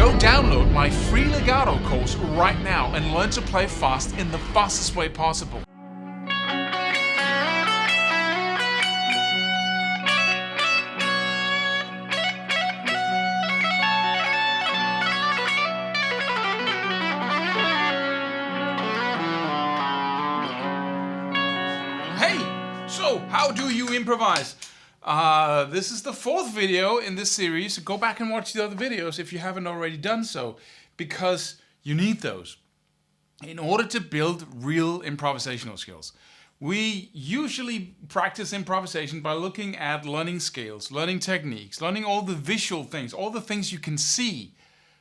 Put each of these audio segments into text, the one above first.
Go download my free legato course right now and learn to play fast in the fastest way possible. Hey, so how do you improvise? This is the fourth video in this series. Go back and watch the other videos if you haven't already done so, because you need those in order to build real improvisational skills. We usually practice improvisation by looking at learning scales, learning techniques, learning all the visual things, all the things you can see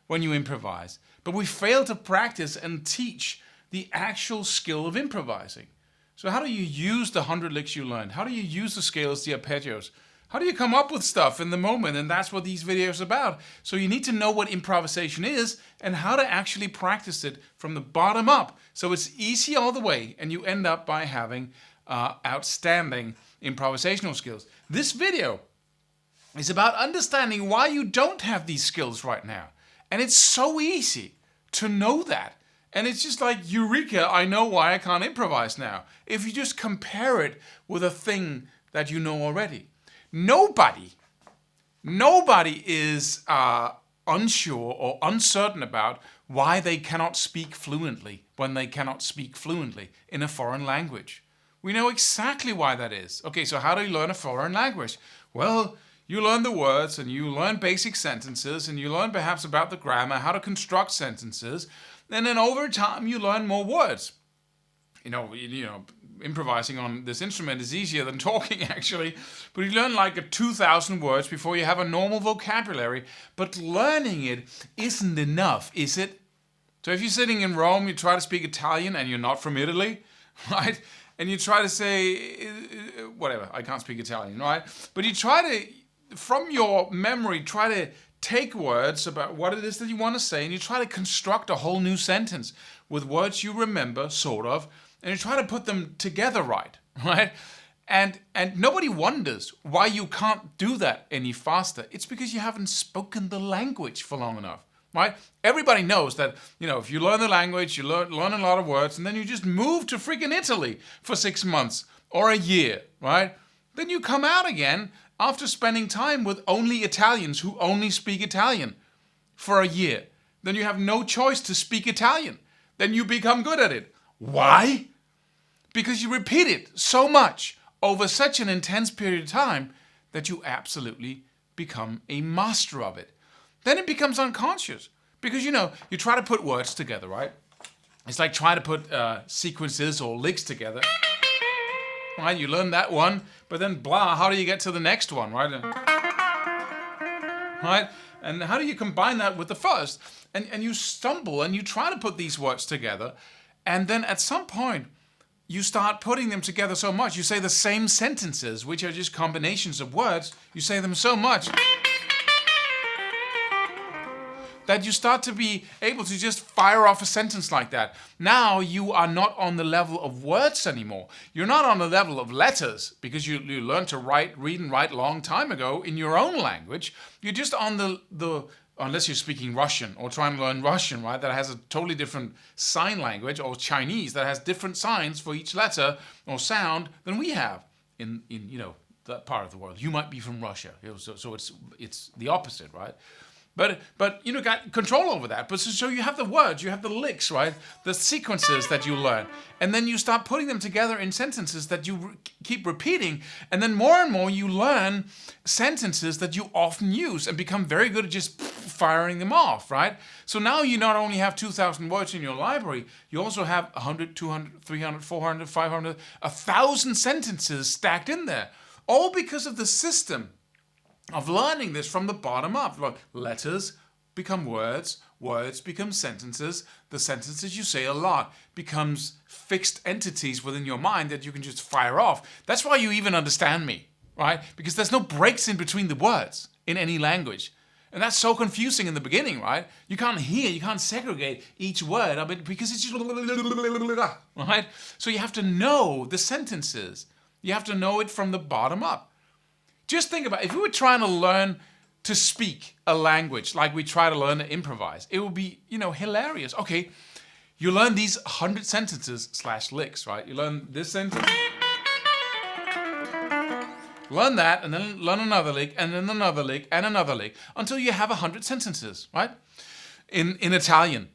when you improvise. But we fail to practice and teach the actual skill of improvising. So how do you use the 100 licks you learned? How do you use the scales, the arpeggios? How do you come up with stuff in the moment? And that's what these videos are about. So you need to know what improvisation is and how to actually practice it from the bottom up. So it's easy all the way and you end up by having outstanding improvisational skills. This video is about understanding why you don't have these skills right now. And it's so easy to know that. And it's just like, eureka, I know why I can't improvise now. If you just compare it with a thing that you know already. Nobody is unsure or uncertain about why they cannot speak fluently when they cannot speak fluently in a foreign language. We know exactly why that is. Okay, so how do you learn a foreign language? Well, you learn the words and you learn basic sentences and you learn perhaps about the grammar, how to construct sentences. And then over time you learn more words. You know, improvising on this instrument is easier than talking actually, but you learn like 2,000 words before you have a normal vocabulary. But learning it isn't enough, is it? So if you're sitting in Rome, you try to speak Italian and you're not from Italy, right? And you try to say, whatever, I can't speak Italian, right? But you try to, from your memory, try to take words about what it is that you want to say and you try to construct a whole new sentence with words you remember, sort of, and you try to put them together right? And nobody wonders why you can't do that any faster. It's because you haven't spoken the language for long enough, right? Everybody knows that, if you learn the language, you learn a lot of words, and then you just move to freaking Italy for 6 months or a year, right? Then you come out again after spending time with only Italians who only speak Italian for a year. Then you have no choice to speak Italian. Then you become good at it. Why? Because you repeat it so much over such an intense period of time that you absolutely become a master of it. Then it becomes unconscious because, you try to put words together, right? It's like trying to put sequences or licks together. Right, you learn that one, but then blah, how do you get to the next one, right? Right? And how do you combine that with the first? And you stumble and you try to put these words together, and then at some point, you start putting them together so much, you say the same sentences, which are just combinations of words, you say them so much that you start to be able to just fire off a sentence like that. Now you are not on the level of words anymore. You're not on the level of letters because you learned to read and write a long time ago in your own language. You're just on the unless you're speaking Russian or trying to learn Russian, right? That has a totally different sign language, or Chinese that has different signs for each letter or sound than we have in that part of the world. You might be from Russia, so it's the opposite, right? But got control over that. But so you have the words, you have the licks, right? The sequences that you learn. And then you start putting them together in sentences that you keep repeating. And then more and more you learn sentences that you often use and become very good at just firing them off, right? So now you not only have 2,000 words in your library, you also have 100, 200, 300, 400, 500, 1,000 sentences stacked in there. All because of the system of learning this from the bottom up. Letters become words, words become sentences, the sentences you say a lot becomes fixed entities within your mind that you can just fire off. That's why you even understand me, right? Because there's no breaks in between the words in any language. And that's so confusing in the beginning, right? You can't hear, you can't segregate each word, because it's just, right? So you have to know the sentences. You have to know it from the bottom up. Just think about it. If you were trying to learn to speak a language like we try to learn to improvise. It will be, hilarious. Okay, you learn these 100 sentences / licks, right? You learn this sentence, learn that, and then learn another lick, and then another lick, and another lick, until you have 100 sentences, right? In Italian.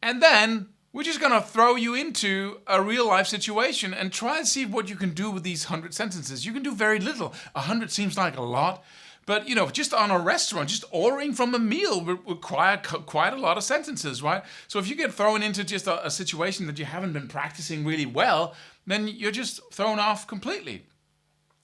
And then we're just going to throw you into a real life situation and try and see what you can do with these 100 sentences. You can do very little. 100 seems like a lot. But, just on a restaurant, just ordering from a meal would require quite a lot of sentences, right? So if you get thrown into just a situation that you haven't been practicing really well, then you're just thrown off completely.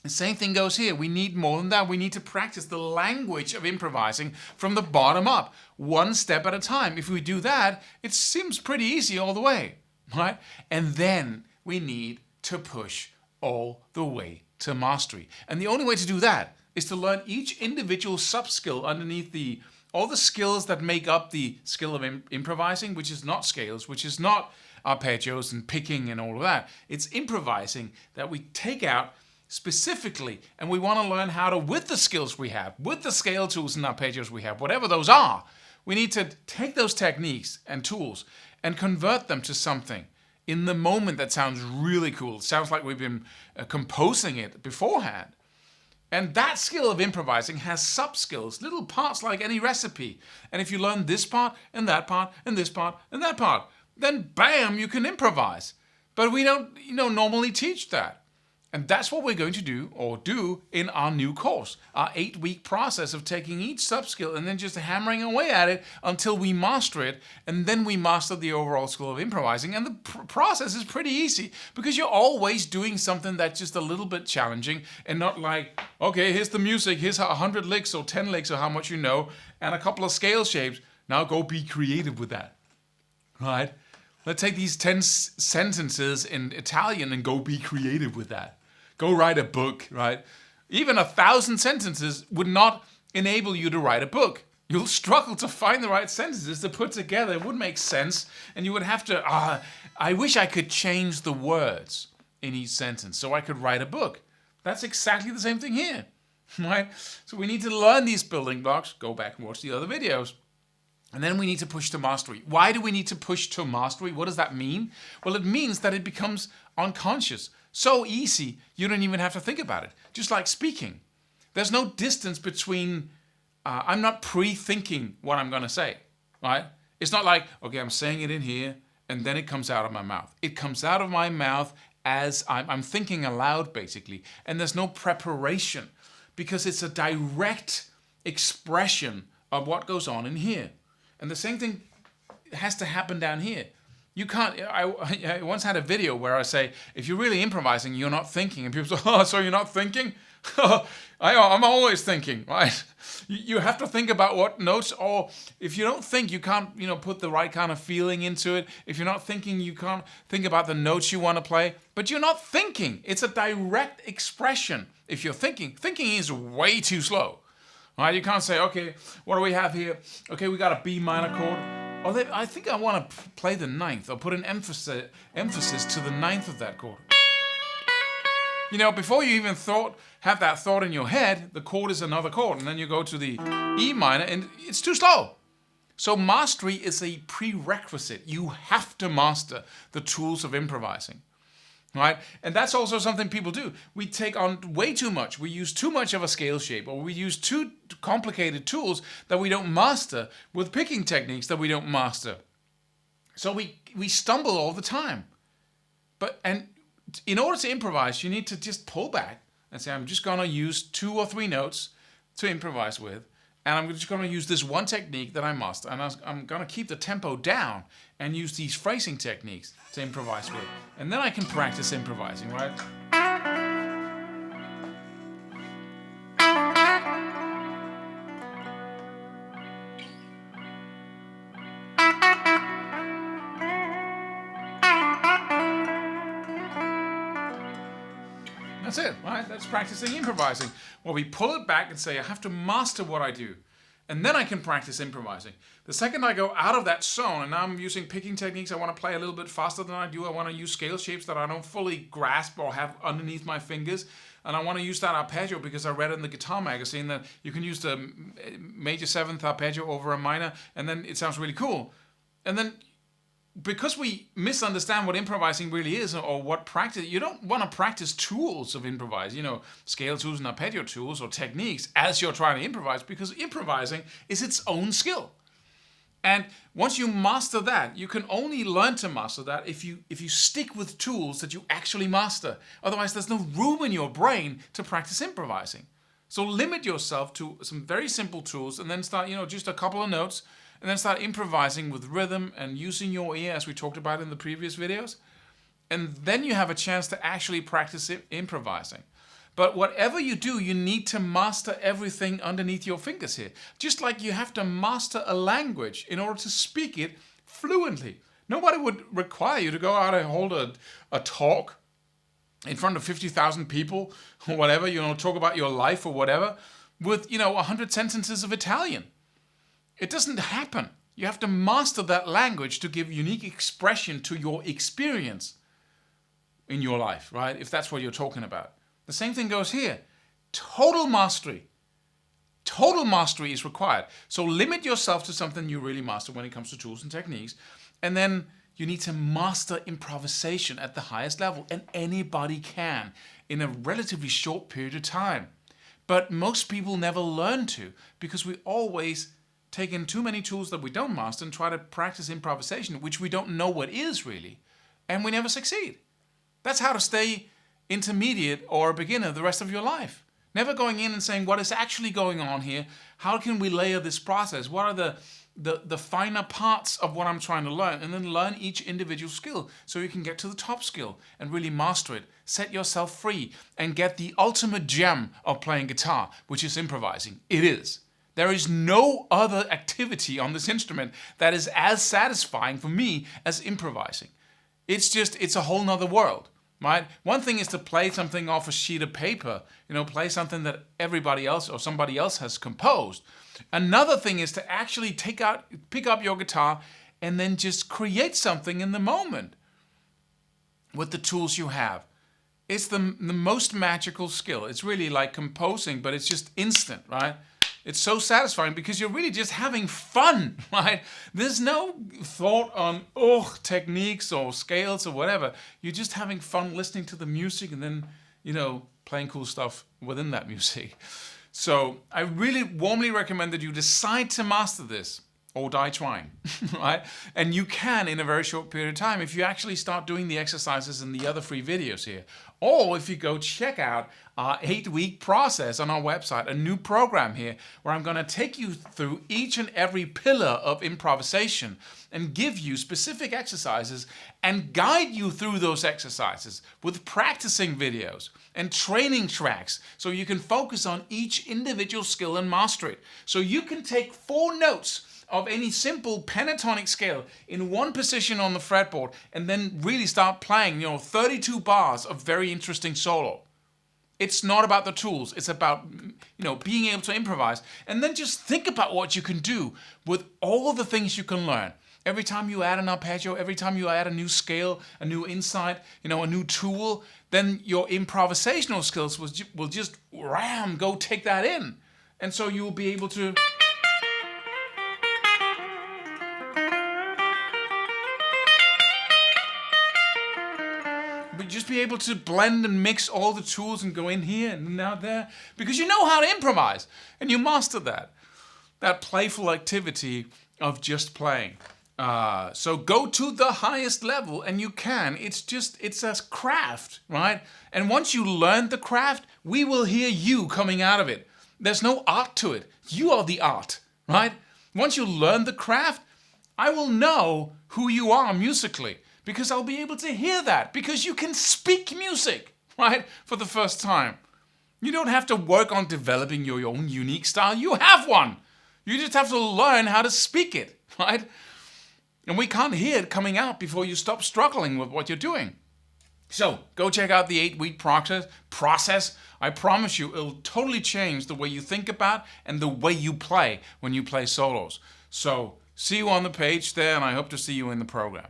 The same thing goes here. We need more than that. We need to practice the language of improvising from the bottom up, one step at a time. If we do that, it seems pretty easy all the way, right? And then we need to push all the way to mastery. And the only way to do that is to learn each individual sub-skill underneath all the skills that make up the skill of improvising, which is not scales, which is not arpeggios and picking and all of that. It's improvising that we take out specifically, and we want to learn how to, with the skills we have, with the scale tools and arpeggios we have, whatever those are, we need to take those techniques and tools and convert them to something in the moment that sounds really cool. It sounds like we've been composing it beforehand. And that skill of improvising has sub-skills, little parts like any recipe. And if you learn this part, and that part, and this part, and that part, then bam, you can improvise. But we don't, normally teach that. And that's what we're going to do in our new course, our 8-week process of taking each sub-skill and then just hammering away at it until we master it, and then we master the overall skill of improvising. And the process is pretty easy because you're always doing something that's just a little bit challenging and not like, okay, here's the music, here's 100 licks or 10 licks or how much you know, and a couple of scale shapes. Now go be creative with that, right? Let's take these 10 sentences in Italian and go be creative with that. Go write a book, right? Even 1,000 sentences would not enable you to write a book. You'll struggle to find the right sentences to put together. It wouldn't make sense. And you would have to, I wish I could change the words in each sentence so I could write a book. That's exactly the same thing here, right? So we need to learn these building blocks. Go back and watch the other videos. And then we need to push to mastery. Why do we need to push to mastery? What does that mean? Well, it means that it becomes unconscious. So easy, you don't even have to think about it. Just like speaking. There's no distance between, I'm not pre-thinking what I'm going to say, right? It's not like, okay, I'm saying it in here, and then it comes out of my mouth. It comes out of my mouth as I'm thinking aloud, basically. And there's no preparation because it's a direct expression of what goes on in here. And the same thing has to happen down here. You can't, I once had a video where I say, if you're really improvising, you're not thinking. And people say, oh, so you're not thinking? I'm always thinking, right? You have to think about what notes, or if you don't think, you can't, put the right kind of feeling into it. If you're not thinking, you can't think about the notes you want to play. But you're not thinking. It's a direct expression. If you're thinking is way too slow. Right? You can't say, okay, what do we have here? Okay, we got a B minor chord. Oh, I think I want to play the ninth, or put an emphasis to the ninth of that chord. Before you even have that thought in your head, the chord is another chord, and then you go to the E minor, and it's too slow. So mastery is a prerequisite. You have to master the tools of improvising. Right? And that's also something people do. We take on way too much. We use too much of a scale shape, or we use too complicated tools that we don't master with picking techniques that we don't master. So we stumble all the time. And in order to improvise, you need to just pull back and say, I'm just going to use 2 or 3 notes to improvise with. And I'm just going to use this one technique that I master. And I'm going to keep the tempo down and use these phrasing techniques to improvise with. And then I can practice improvising, right? That's it, right? That's practicing improvising. Well, we pull it back and say, I have to master what I do. And then I can practice improvising. The second I go out of that zone, and now I'm using picking techniques, I want to play a little bit faster than I do. I want to use scale shapes that I don't fully grasp or have underneath my fingers. and I want to use that arpeggio because I read in the guitar magazine that you can use the major seventh arpeggio over a minor, and then it sounds really cool. And then because we misunderstand what improvising really is, or what practice, you don't want to practice tools of improvise, scale tools and arpeggio tools or techniques as you're trying to improvise, because improvising is its own skill. And once you master that, you can only learn to master that if you stick with tools that you actually master. Otherwise, there's no room in your brain to practice improvising. So limit yourself to some very simple tools, and then start, just a couple of notes, and then start improvising with rhythm and using your ear, as we talked about in the previous videos. And then you have a chance to actually practice improvising. But whatever you do, you need to master everything underneath your fingers here. Just like you have to master a language in order to speak it fluently. Nobody would require you to go out and hold a talk in front of 50,000 people or whatever, talk about your life or whatever, with, 100 sentences of Italian. It doesn't happen. You have to master that language to give unique expression to your experience in your life, right? If that's what you're talking about. The same thing goes here. Total mastery. Total mastery is required. So limit yourself to something you really master when it comes to tools and techniques. And then you need to master improvisation at the highest level. And anybody can in a relatively short period of time. But most people never learn to, because we always take in too many tools that we don't master and try to practice improvisation, which we don't know what is really. And we never succeed. That's how to stay intermediate or a beginner the rest of your life. Never going in and saying, what is actually going on here? How can we layer this process? What are the finer parts of what I'm trying to learn? And then learn each individual skill so you can get to the top skill and really master it. Set yourself free and get the ultimate gem of playing guitar, which is improvising. It is. There is no other activity on this instrument that is as satisfying for me as improvising. It's a whole nother world. Right? One thing is to play something off a sheet of paper, play something that everybody else or somebody else has composed. Another thing is to actually pick up your guitar and then just create something in the moment with the tools you have. It's the most magical skill. It's really like composing, but it's just instant, right? It's so satisfying because you're really just having fun, right? There's no thought on, techniques or scales or whatever. You're just having fun listening to the music and then, playing cool stuff within that music. So I really warmly recommend that you decide to master this or die trying, right? And you can in a very short period of time if you actually start doing the exercises in the other free videos here. Or if you go check out our 8-week process on our website, a new program here where I'm going to take you through each and every pillar of improvisation and give you specific exercises and guide you through those exercises with practicing videos and training tracks so you can focus on each individual skill and master it. So you can take 4 notes of any simple pentatonic scale in one position on the fretboard and then really start playing, 32 bars of very interesting solo. It's not about the tools. It's about, being able to improvise. And then just think about what you can do with all the things you can learn. Every time you add an arpeggio, every time you add a new scale, a new insight, a new tool, then your improvisational skills will just go take that in. And so you will be able to just be able to blend and mix all the tools and go in here and out there because you know how to improvise and you master that playful activity of just playing. So go to the highest level and you can. It's a craft, right? And once you learn the craft, we will hear you coming out of it. There's no art to it. You are the art, right? Once you learn the craft, I will know who you are musically. Because I'll be able to hear that. Because you can speak music, right? For the first time. You don't have to work on developing your own unique style. You have one. You just have to learn how to speak it, right? And we can't hear it coming out before you stop struggling with what you're doing. So go check out the 8-week process. I promise you it'll totally change the way you think about and the way you play when you play solos. So see you on the page there, and I hope to see you in the program.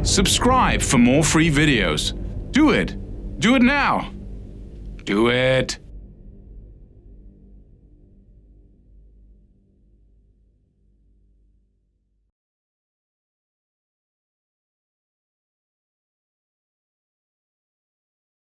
Subscribe for more free videos. Do it. Do it now. Do it.